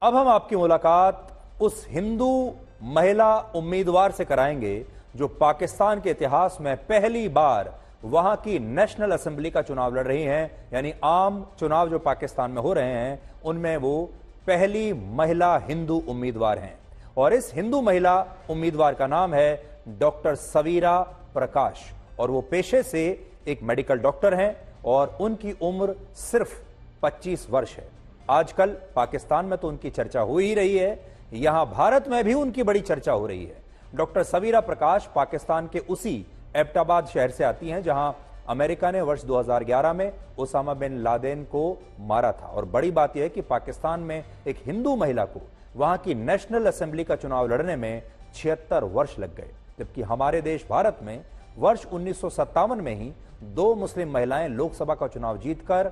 अब हम आपकी मुलाकात उस हिंदू महिला उम्मीदवार से कराएंगे जो पाकिस्तान के इतिहास में पहली बार वहां की नेशनल असेंबली का चुनाव लड़ रही हैं। यानी आम चुनाव जो पाकिस्तान में हो रहे हैं उनमें वो पहली महिला हिंदू उम्मीदवार हैं। और इस हिंदू महिला उम्मीदवार का नाम है डॉक्टर सवीरा प्रकाश और वो पेशे से एक मेडिकल डॉक्टर हैं और उनकी उम्र सिर्फ 25 वर्ष है। आजकल पाकिस्तान में तो उनकी चर्चा हो ही रही है, यहां भारत में भी उनकी बड़ी चर्चा हो रही है। डॉक्टर सवीरा प्रकाश पाकिस्तान के उसी एबटाबाद शहर से आती हैं जहां अमेरिका ने वर्ष 2011 में ओसामा बिन लादेन को मारा था। और बड़ी बात यह है कि पाकिस्तान में एक हिंदू महिला को वहां की नेशनल असेंबली का चुनाव लड़ने में 76 वर्ष लग गए, जबकि हमारे देश भारत में वर्ष 1957 में ही 2 मुस्लिम महिलाएं लोकसभा का चुनाव जीतकर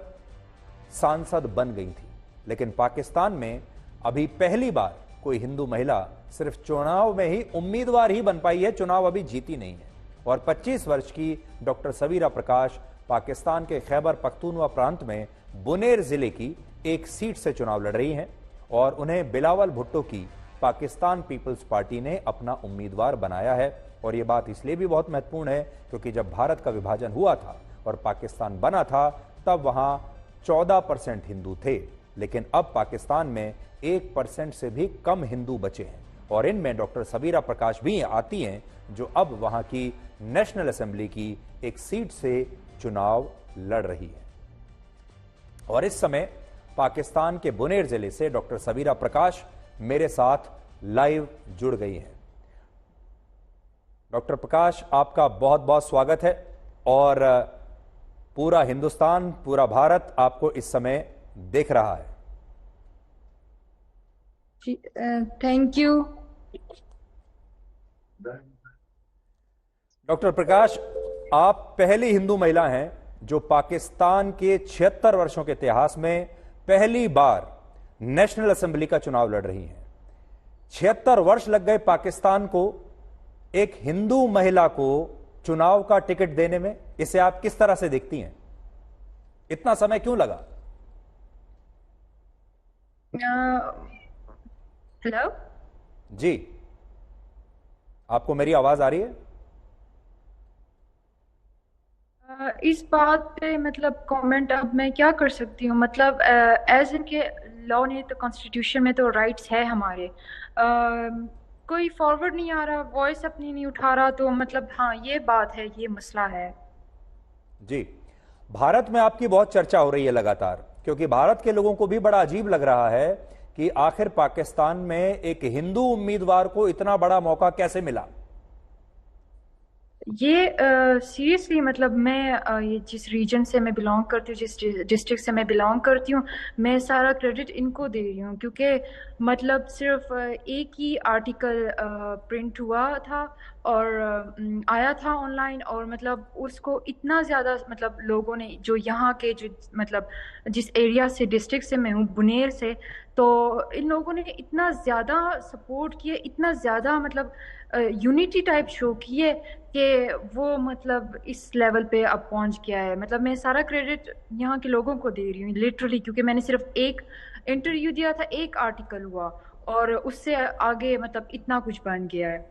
सांसद बन गई थी। लेकिन पाकिस्तान में अभी पहली बार कोई हिंदू महिला सिर्फ चुनाव में ही उम्मीदवार ही बन पाई है, चुनाव अभी जीती नहीं है। और 25 वर्ष की डॉक्टर सवीरा प्रकाश पाकिस्तान के खैबर पख्तूनवा प्रांत में बुनेर जिले की एक सीट से चुनाव लड़ रही हैं और उन्हें बिलावल भुट्टो की पाकिस्तान पीपल्स पार्टी ने अपना उम्मीदवार बनाया है। और यह बात इसलिए भी बहुत महत्वपूर्ण है क्योंकि जब भारत का विभाजन हुआ था और पाकिस्तान बना था तब वहां 14% हिंदू थे, लेकिन अब पाकिस्तान में 1% से भी कम हिंदू बचे हैं। और इनमें डॉक्टर सवीरा प्रकाश भी आती हैं जो अब वहां की नेशनल असेंबली की एक सीट से चुनाव लड़ रही है। और इस समय पाकिस्तान के बुनेर जिले से डॉक्टर सवीरा प्रकाश मेरे साथ लाइव जुड़ गई हैं। डॉक्टर प्रकाश, आपका बहुत बहुत स्वागत है और पूरा हिंदुस्तान, पूरा भारत आपको इस समय देख रहा है। जी, थैंक यू। डॉक्टर प्रकाश, आप पहली हिंदू महिला हैं जो पाकिस्तान के 76 वर्षों के इतिहास में पहली बार नेशनल असेंबली का चुनाव लड़ रही हैं। 76 वर्ष लग गए पाकिस्तान को एक हिंदू महिला को चुनाव का टिकट देने में, इसे आप किस तरह से देखती हैं? इतना समय क्यों लगा? हेलो जी, आपको मेरी आवाज आ रही है? इस बात पे मतलब कमेंट अब मैं क्या कर सकती हूँ, मतलब एज इनके लॉ ने तो कॉन्स्टिट्यूशन में तो राइट्स है हमारे, कोई फॉरवर्ड नहीं आ रहा, वॉइस अपनी नहीं उठा रहा, तो मतलब हाँ ये बात है, ये मसला है। जी, भारत में आपकी बहुत चर्चा हो रही है लगातार, क्योंकि भारत के लोगों को भी बड़ा अजीब लग रहा है कि आखिर पाकिस्तान में एक हिंदू उम्मीदवार को इतना बड़ा मौका कैसे मिला। ये सीरियसली मतलब मैं ये जिस रीजन से मैं बिलोंग करती हूँ, जिस डिस्ट्रिक्ट से मैं बिलोंग करती हूँ, मैं सारा क्रेडिट इनको दे रही हूँ, क्योंकि मतलब सिर्फ एक ही आर्टिकल प्रिंट हुआ था और आया था ऑनलाइन, और मतलब उसको इतना ज़्यादा मतलब लोगों ने, जो यहाँ के जो मतलब जिस एरिया से, डिस्ट्रिक्ट से मैं हूँ, बुनेर से, तो इन लोगों ने इतना ज़्यादा सपोर्ट किया, इतना ज़्यादा मतलब यूनिटी टाइप शो किए कि वो मतलब इस लेवल पे अब पहुंच गया है। मतलब मैं सारा क्रेडिट यहाँ के लोगों को दे रही हूँ लिटरली, क्योंकि मैंने सिर्फ एक इंटरव्यू दिया था, एक आर्टिकल हुआ और उससे आगे मतलब इतना कुछ बन गया है।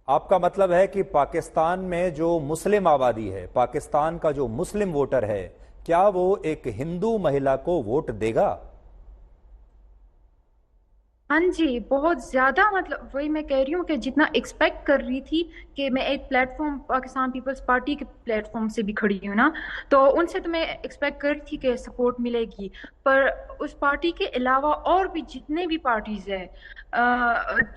आपका मतलब है कि पाकिस्तान में जो मुस्लिम आबादी है, पाकिस्तान का जो मुस्लिम वोटर है, क्या वो एक हिंदू महिला को वोट देगा? हाँ जी, बहुत ज्यादा, मतलब वही मैं कह रही हूँ कि जितना एक्सपेक्ट कर रही थी कि मैं एक प्लेटफॉर्म पाकिस्तान पीपल्स पार्टी के प्लेटफॉर्म से भी खड़ी हूँ ना, तो उनसे तो मैं एक्सपेक्ट कर रही थी कि सपोर्ट मिलेगी, पर उस पार्टी के अलावा और भी जितने भी पार्टीज है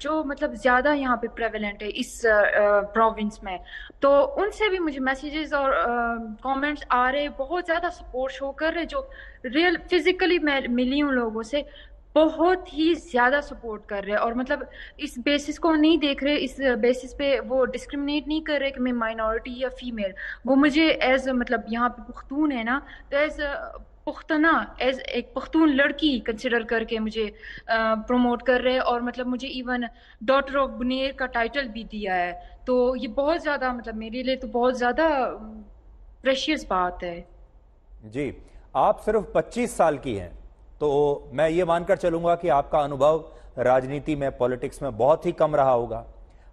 जो मतलब ज्यादा यहाँ पे प्रेवलेंट है इस प्रोविंस में, तो उनसे भी मुझे मैसेजेस और कमेंट्स आ रहे, बहुत ज्यादा सपोर्ट शो कर रहे, जो रियल फिजिकली मैं मिली हूँ लोगों से, बहुत ही ज्यादा सपोर्ट कर रहे हैं। और मतलब इस बेसिस को नहीं देख रहे, इस बेसिस पे वो डिस्क्रिमिनेट नहीं कर रहे कि मैं माइनॉरिटी या फीमेल, वो मुझे एज मतलब यहाँ पे पुख्तून है ना, तो एज पुख्तना, एज एक पुख्तून लड़की कंसिडर करके मुझे प्रमोट कर रहे हैं, और मतलब मुझे इवन डॉटर ऑफ बुनेर का टाइटल भी दिया है। तो ये बहुत ज्यादा मतलब मेरे लिए तो बहुत ज्यादा प्रेशियस बात है। जी, आप सिर्फ 25 साल की हैं तो मैं ये मानकर चलूंगा कि आपका अनुभव राजनीति में, पॉलिटिक्स में बहुत ही कम रहा होगा।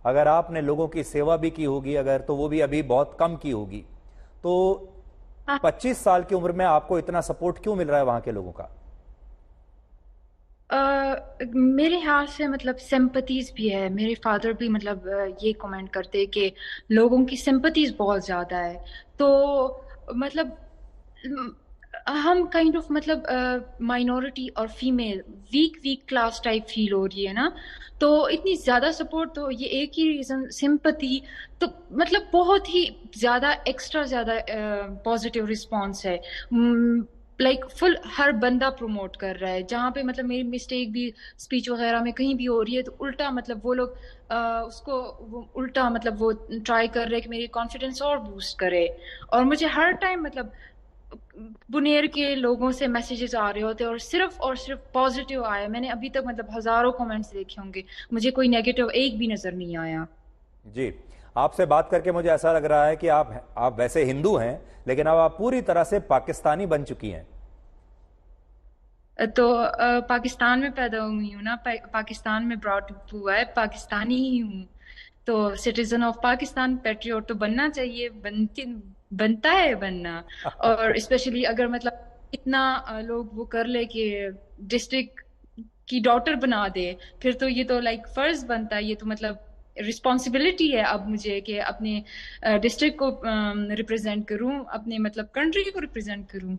अगर आपने लोगों की सेवा भी की होगी अगर, तो वो भी अभी बहुत कम की होगी। तो हाँ। 25 साल की उम्र में आपको इतना सपोर्ट क्यों मिल रहा है वहां के लोगों का? मेरे ख्याल से मतलब सिंपथीज भी है। मेरे फादर भी मतलब ये कमेंट करते हैं कि लोगों की सिंपथीज बहुत ज्यादा है। तो मतलब म, हम काइंड ऑफ मतलब माइनॉरिटी और female weak weak class type feel हो रही है ना। तो इतनी ज्यादा सपोर्ट, तो ये एक ही रीजन सिंपथी। तो मतलब बहुत ही ज्यादा एक्स्ट्रा ज्यादा पॉजिटिव रिस्पॉन्स है। लाइक फुल हर बंदा प्रमोट कर रहा है। जहाँ पे मतलब मेरी मिस्टेक भी स्पीच वगैरह में कहीं भी हो रही है तो उल्टा मतलब वो लोग उसको वो उल्टा मतलब वो ट्राई कर रहे हैं कि मेरी कॉन्फिडेंस और बूस्ट करे। और मुझे हर टाइम मतलब बुनेर के लोगों से मैसेजेस आ रहे होते हैं और सिर्फ पॉजिटिव आया। मैंने अभी तक मतलब हजारों कमेंट्स देखे होंगे, मुझे कोई नेगेटिव एक भी नजर नहीं आया। जी, आपसे बात करके मुझे ऐसा लग रहा है कि आप वैसे हिंदू हैं, लेकिन अब आप पूरी तरह से पाकिस्तानी बन चुकी हैं। तो पाकिस्तान में पैदा हुई हूँ ना, पाकिस्तान में ब्रॉट अप हुआ है, पाकिस्तानी ही हूँ। तो सिटीजन ऑफ पाकिस्तान, पेट्रियोट तो बनना चाहिए, बनता है बनना। और स्पेशली अगर मतलब इतना लोग वो कर ले कि डिस्ट्रिक्ट की डॉटर बना दे, फिर तो ये तो लाइक फर्ज बनता है। ये तो मतलब रिस्पॉन्सिबिलिटी है अब मुझे कि अपने डिस्ट्रिक्ट को रिप्रेजेंट करूं, अपने मतलब कंट्री को रिप्रेजेंट करूं।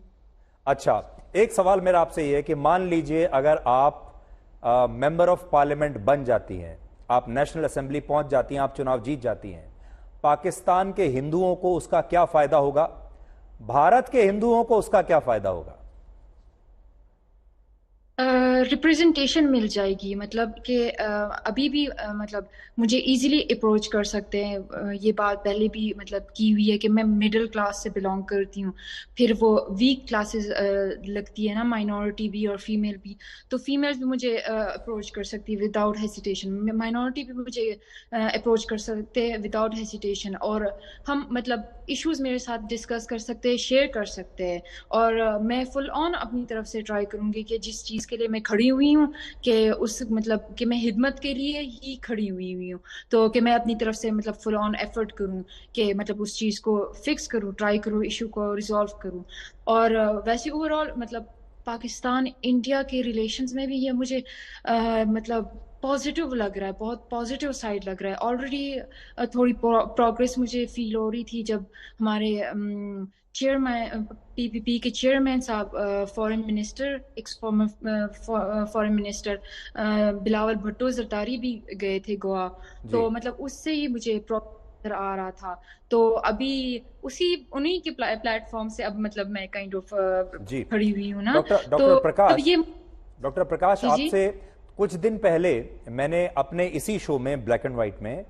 अच्छा, एक सवाल मेरा आपसे यह है कि मान लीजिए अगर आप मेंबर ऑफ पार्लियामेंट बन जाती हैं, आप नेशनल असेंबली पहुंच जाती हैं, आप चुनाव जीत जाती हैं, पाकिस्तान के हिंदुओं को उसका क्या फायदा होगा? भारत के हिंदुओं को उसका क्या फायदा होगा? रिप्रेजेंटेशन मिल जाएगी। मतलब कि अभी भी मतलब मुझे इजीली अप्रोच कर सकते हैं। ये बात पहले भी मतलब की हुई है कि मैं मिडिल क्लास से बिलोंग करती हूँ। फिर वो वीक क्लासेस लगती है ना, माइनॉरिटी भी और फीमेल भी। तो फीमेल भी मुझे अप्रोच कर सकती है विदाउट हेसिटेशन, माइनॉरिटी भी मुझे अप्रोच कर सकते हैं विदाउट हेसिटेशन। और हम मतलब इश्यूज मेरे साथ डिस्कस कर सकते हैं, शेयर कर सकते हैं। और मैं फुल ऑन अपनी तरफ से ट्राई करूंगी कि जिस चीज़ के लिए मैं खड़ी हुई हूँ, कि उस मतलब कि मैं हिदमत के लिए ही खड़ी हुई हूँ। तो कि मैं अपनी तरफ से मतलब फुल ऑन एफर्ट करूँ कि मतलब उस चीज़ को फिक्स करूँ, ट्राई करूँ, इशू को रिजॉल्व करूँ। और वैसे ओवरऑल मतलब पाकिस्तान इंडिया के रिलेशंस में भी ये मुझे मतलब पॉजिटिव लग रहा है, बहुत पॉजिटिव साइड लग रहा है। ऑलरेडी थोड़ी प्रोग्रेस मुझे फील हो रही थी जब हमारे चेयरमैन, पीपीपी के चेयरमैन साहब, foreign minister, x foreign minister Bilawal Bhutto Zardari भी गए थे गोवा। जी तो मतलब उससे ही मुझे नजर आ रहा था। तो अभी उसी उन्हीं के प्लेटफॉर्म से अब मतलब मैं काइंड ऑफ जी। खड़ी हुई हूँ ना। डॉक्टर तो डॉक्टर अब प्रकाश, ये डॉक्टर प्रकाश, जी जी। आपसे कुछ दिन पहले मैंने अपने इसी शो में, ब्लैक एंड व्हाइट में,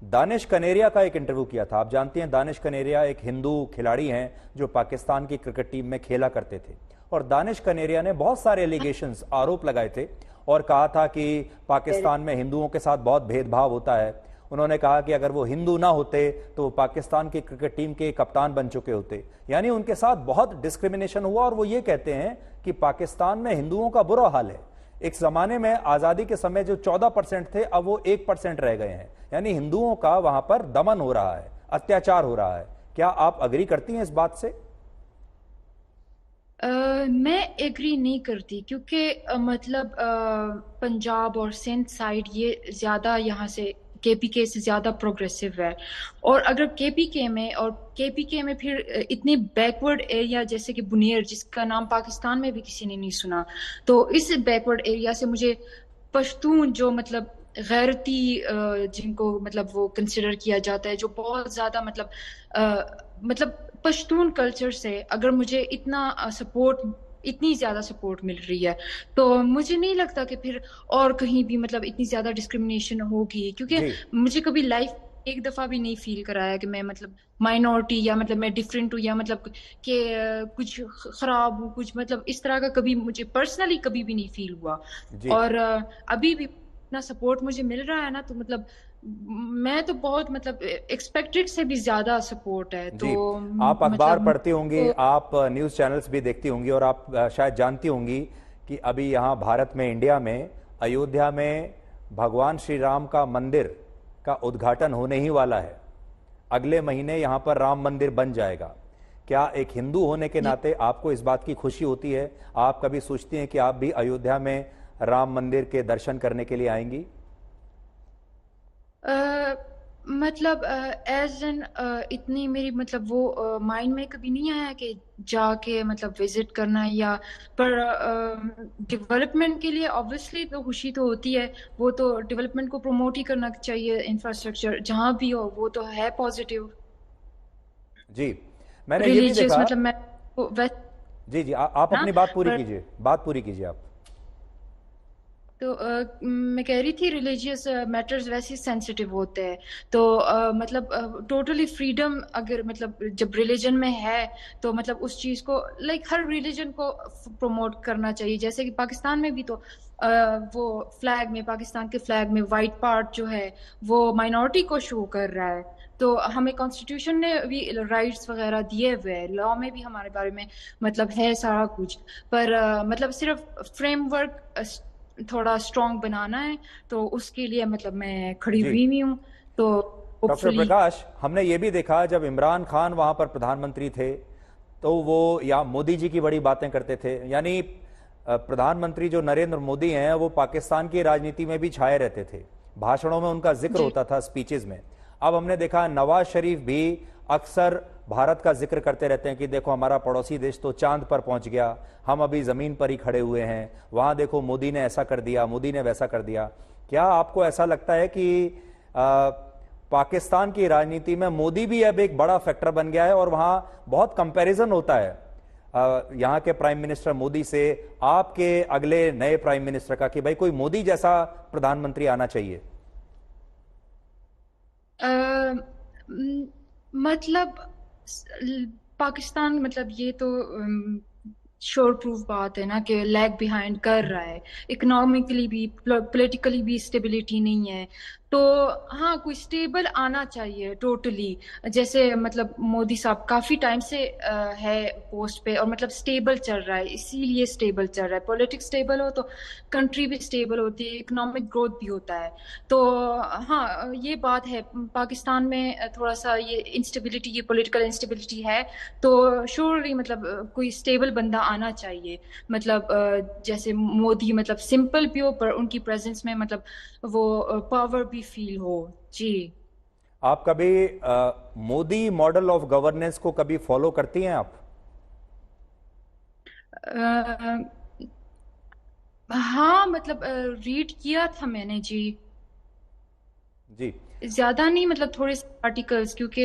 दानिश कनेरिया का एक इंटरव्यू किया था। आप जानते हैं दानिश कनेरिया एक हिंदू खिलाड़ी हैं जो पाकिस्तान की क्रिकेट टीम में खेला करते थे। और दानिश कनेरिया ने बहुत सारे एलिगेशंस, आरोप लगाए थे और कहा था कि पाकिस्तान में हिंदुओं के साथ बहुत भेदभाव होता है। उन्होंने कहा कि अगर वो हिंदू ना होते तो वो पाकिस्तान की क्रिकेट टीम के कप्तान बन चुके होते। यानी उनके साथ बहुत डिस्क्रिमिनेशन हुआ। और वो ये कहते हैं कि पाकिस्तान में हिंदुओं का बुरा हाल है। एक जमाने में आजादी के समय जो 14% थे, अब वो 1% रह गए हैं। यानी हिंदुओं का वहां पर दमन हो रहा है, अत्याचार हो रहा है। क्या आप अग्री करती हैं इस बात से? मैं एग्री नहीं करती, क्योंकि मतलब पंजाब और सिंध साइड ये ज्यादा यहाँ से केपीके से ज्यादा प्रोग्रेसिव है। और अगर केपीके में, और केपीके में फिर इतने बैकवर्ड एरिया जैसे कि बुनेर, जिसका नाम पाकिस्तान में भी किसी ने नहीं सुना। तो इस बैकवर्ड एरिया से मुझे पश्तून जो मतलब गैरती जिनको मतलब वो कंसिडर किया जाता है, जो बहुत ज्यादा मतलब पश्तून कल्चर से अगर मुझे इतना सपोर्ट, इतनी ज्यादा सपोर्ट मिल रही है, तो मुझे नहीं लगता कि फिर और कहीं भी मतलब इतनी ज्यादा डिस्क्रिमिनेशन होगी। क्योंकि जी मुझे कभी लाइफ एक दफा भी नहीं फील कराया कि मैं मतलब माइनॉरिटी या मतलब मैं डिफरेंट हूँ, या मतलब कि कुछ खराब हूँ, कुछ मतलब इस तरह का कभी मुझे पर्सनली कभी भी नहीं फील हुआ। जी और अभी भी इतना सपोर्ट मुझे मिल रहा है ना, तो मतलब मैं तो बहुत मतलब एक्सपेक्टेड से भी ज्यादा सपोर्ट है। तो जी। आप अखबार मतलब पढ़ती होंगी, तो आप न्यूज़ चैनल्स भी देखती होंगी और आप शायद जानती होंगी कि अभी यहाँ भारत में, इंडिया में, अयोध्या में भगवान श्री राम का मंदिर का उद्घाटन होने ही वाला है। अगले महीने यहाँ पर राम मंदिर बन जाएगा। क्या एक हिंदू होने के नाते आपको इस बात की खुशी होती है? आप कभी सोचती हैं कि आप भी अयोध्या में राम मंदिर के दर्शन करने के लिए आएंगी? मतलब एज एन इतनी मेरी मतलब वो माइंड में कभी नहीं आया कि जाके मतलब विजिट करना या, पर डेवलपमेंट के लिए ऑब्वियसली तो खुशी तो होती है। वो तो डेवलपमेंट को प्रमोट ही करना चाहिए, इंफ्रास्ट्रक्चर जहाँ भी हो वो तो है पॉजिटिव। जी, मैंने ये भी रिलीजियस देखा। मतलब मैं जी जी, आप ना, अपनी बात पूरी पर कीजिए, बात पूरी कीजिए आप। तो मैं कह रही थी रिलीजियस मैटर्स वैसे सेंसिटिव होते हैं। तो मतलब टोटली फ्रीडम अगर मतलब जब रिलीजन में है तो मतलब उस चीज को लाइक हर रिलीजन को प्रमोट करना चाहिए। जैसे कि पाकिस्तान में भी तो वो फ्लैग में, पाकिस्तान के फ्लैग में वाइट पार्ट जो है वो माइनॉरिटी को शो कर रहा है। तो हमें कॉन्स्टिट्यूशन ने भी राइट्स वगैरह दिए हुए हैं, लॉ में भी हमारे बारे में मतलब है सारा कुछ। पर मतलब सिर्फ फ्रेमवर्क थोड़ा स्ट्रॉन्ग बनाना है, तो उसके लिए मतलब मैं खड़ी जी हुई हूँ। तो डॉक्टर होपफुली प्रकाश, हमने ये भी देखा जब इमरान खान वहां पर प्रधानमंत्री थे तो वो या मोदी जी की बड़ी बातें करते थे। यानी प्रधानमंत्री जो नरेंद्र मोदी हैं वो पाकिस्तान की राजनीति में भी छाए रहते थे, भाषणों में उनका जिक्र जी होता था, स्पीचेस में। अब हमने देखा नवाज शरीफ भी अक्सर भारत का जिक्र करते रहते हैं कि देखो हमारा पड़ोसी देश तो चांद पर पहुंच गया, हम अभी जमीन पर ही खड़े हुए हैं, वहां देखो मोदी ने ऐसा कर दिया, मोदी ने वैसा कर दिया। क्या आपको ऐसा लगता है कि पाकिस्तान की राजनीति में मोदी भी अब एक बड़ा फैक्टर बन गया है और वहां बहुत कंपैरिजन होता है यहां के प्राइम मिनिस्टर मोदी से आपके अगले नए प्राइम मिनिस्टर का, कि भाई कोई मोदी जैसा प्रधानमंत्री आना चाहिए? मतलब पाकिस्तान मतलब ये तो श्योर प्रूफ बात है ना कि लैग बिहाइंड कर रहा है। इकोनॉमिकली भी पॉलिटिकली भी स्टेबिलिटी नहीं है। तो हाँ, कोई स्टेबल आना चाहिए टोटली। जैसे मतलब मोदी साहब काफी टाइम से है पोस्ट पे और मतलब स्टेबल चल रहा है, इसीलिए स्टेबल चल रहा है। पॉलिटिक्स स्टेबल हो तो कंट्री भी स्टेबल होती है, इकोनॉमिक ग्रोथ भी होता है। तो हाँ, ये बात है। पाकिस्तान में थोड़ा सा ये इंस्टेबिलिटी, ये पॉलिटिकल इंस्टेबिलिटी है। तो श्योरली मतलब कोई स्टेबल बंदा आना चाहिए। मतलब जैसे मोदी मतलब सिंपल भी हो पर उनकी प्रेजेंस में मतलब वो पावर भी फील हो। जी आप कभी मोदी मॉडल ऑफ गवर्नेंस को कभी फॉलो करती हैं आप? हाँ, मतलब रीड किया था मैंने जी। जी ज्यादा नहीं, मतलब थोड़े से आर्टिकल्स, क्योंकि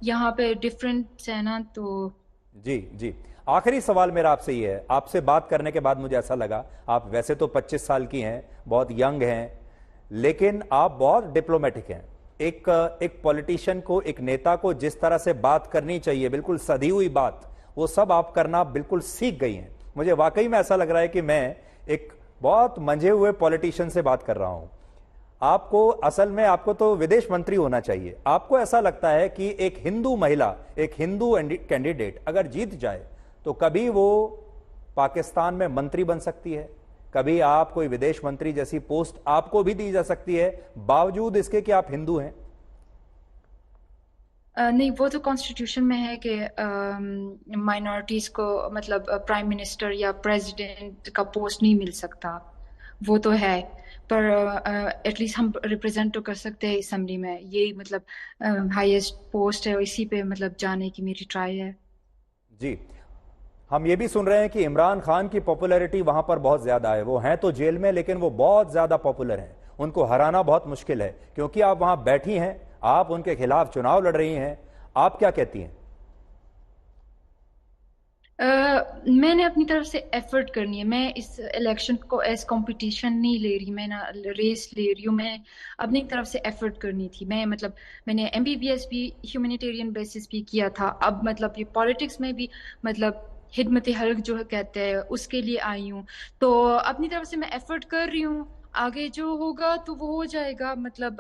यहाँ पे डिफरेंट है ना। तो जी जी, आखिरी सवाल मेरा आपसे ये है। आपसे बात करने के बाद मुझे ऐसा लगा, आप वैसे तो 25 साल की हैं, बहुत यंग हैं, लेकिन आप बहुत डिप्लोमेटिक हैं। एक पॉलिटिशियन को, एक नेता को जिस तरह से बात करनी चाहिए, बिल्कुल सधी हुई बात, वो सब आप करना बिल्कुल सीख गई हैं। मुझे वाकई में ऐसा लग रहा है कि मैं एक बहुत मंझे हुए पॉलिटिशियन से बात कर रहा हूं। आपको असल में, आपको तो विदेश मंत्री होना चाहिए। आपको ऐसा लगता है कि एक हिंदू महिला, एक हिंदू कैंडिडेट अगर जीत जाए तो कभी वो पाकिस्तान में मंत्री बन सकती है, कभी आप कोई विदेश मंत्री जैसी पोस्ट आपको भी दी जा सकती है, बावजूद इसके कि आप हिंदू हैं? नहीं, वो तो कॉन्स्टिट्यूशन में है कि माइनॉरिटीज को मतलब प्राइम मिनिस्टर या प्रेसिडेंट का पोस्ट नहीं मिल सकता। वो तो है। पर एटलीस्ट हम रिप्रेजेंट तो कर सकते हैं असेंबली में। यही मतलब हाईएस्ट पोस्ट है, इसी पे मतलब जाने की मेरी ट्राई है। जी, हम ये भी सुन रहे हैं कि इमरान खान की पॉपुलैरिटी वहां पर बहुत ज्यादा है। वो हैं तो जेल में, लेकिन वो बहुत ज्यादा पॉपुलर हैं। उनको हराना बहुत मुश्किल है, क्योंकि आप वहां बैठी हैं, आप उनके खिलाफ चुनाव लड़ रही हैं। आप क्या कहती हैं? मैंने अपनी तरफ से एफर्ट करनी है। मैं इस इलेक्शन को एज कंपटीशन नहीं ले रही, मैं ना रेस ले रही हूँ। मैं अपनी तरफ से एफर्ट करनी थी। मैं मतलब मैंने एमबीबीएस भी ह्यूमैनिटेरियन बेसिस भी किया था। अब मतलब ये पॉलिटिक्स में भी मतलब खिदमत हल्क जो कहते हैं उसके लिए आई हूँ। तो अपनी तरफ से मैं एफर्ट कर रही हूँ आगे जो होगा तो वो हो जाएगा, मतलब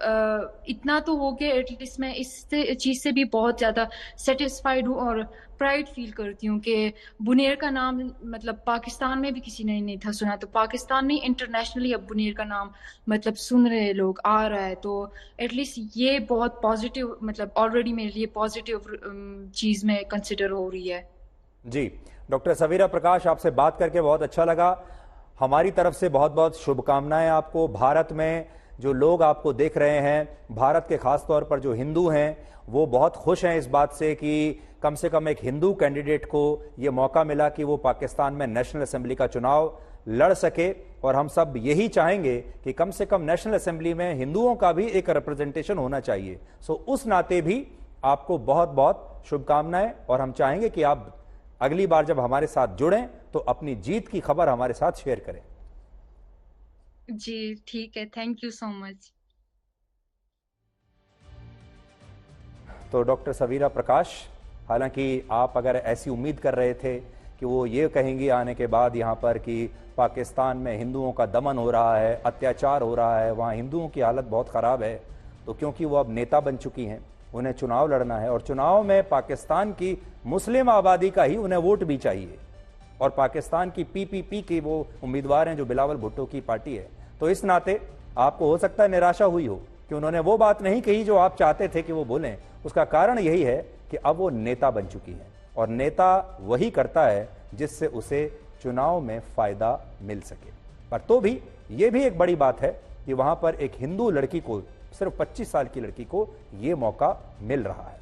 इतना तो हो गया एटलीस्ट। मैं इस चीज से भी बहुत ज्यादा सेटिस्फाइड हूँ और प्राइड फील करती हूँ कि बुनेर का नाम मतलब पाकिस्तान में भी किसी ने नहीं था सुना, तो पाकिस्तान में इंटरनेशनली अब बुनेर का नाम मतलब सुन रहे लोग आ रहा है। तो एटलीस्ट ये बहुत पॉजिटिव, मतलब ऑलरेडी मेरे लिए पॉजिटिव चीज में कंसिडर हो रही है। जी, डॉक्टर सवीरा प्रकाश, आपसे बात करके बहुत अच्छा लगा। हमारी तरफ से बहुत बहुत शुभकामनाएं आपको। भारत में जो लोग आपको देख रहे हैं, भारत के खास तौर पर जो हिंदू हैं, वो बहुत खुश हैं इस बात से कि कम से कम एक हिंदू कैंडिडेट को ये मौका मिला कि वो पाकिस्तान में नेशनल असेंबली का चुनाव लड़ सके। और हम सब यही चाहेंगे कि कम से कम नेशनल असेंबली में हिंदुओं का भी एक रिप्रेजेंटेशन होना चाहिए। सो उस नाते भी आपको बहुत बहुत शुभकामनाएं, और हम चाहेंगे कि आप अगली बार जब हमारे साथ जुड़ें तो अपनी जीत की खबर हमारे साथ शेयर करें। जी ठीक है, थैंक यू सो मच। तो डॉक्टर सवीरा प्रकाश, हालांकि आप अगर ऐसी उम्मीद कर रहे थे कि वो ये कहेंगी आने के बाद यहाँ पर कि पाकिस्तान में हिंदुओं का दमन हो रहा है, अत्याचार हो रहा है, वहाँ हिंदुओं की हालत बहुत ख़राब है, तो क्योंकि वो अब नेता बन चुकी हैं, उन्हें चुनाव लड़ना है और चुनाव में पाकिस्तान की मुस्लिम आबादी का ही उन्हें वोट भी चाहिए, और पाकिस्तान की पीपीपी के वो उम्मीदवार हैं जो बिलावल भुट्टो की पार्टी है। तो इस नाते आपको हो सकता है निराशा हुई हो कि उन्होंने वो बात नहीं कही जो आप चाहते थे कि वो बोलें। उसका कारण यही है कि अब वो नेता बन चुकी हैं, और नेता वही करता है जिससे उसे चुनाव में फायदा मिल सके। पर तो भी ये भी एक बड़ी बात है कि वहां पर एक हिंदू लड़की को, सिर्फ 25 साल की लड़की को ये मौका मिल रहा है।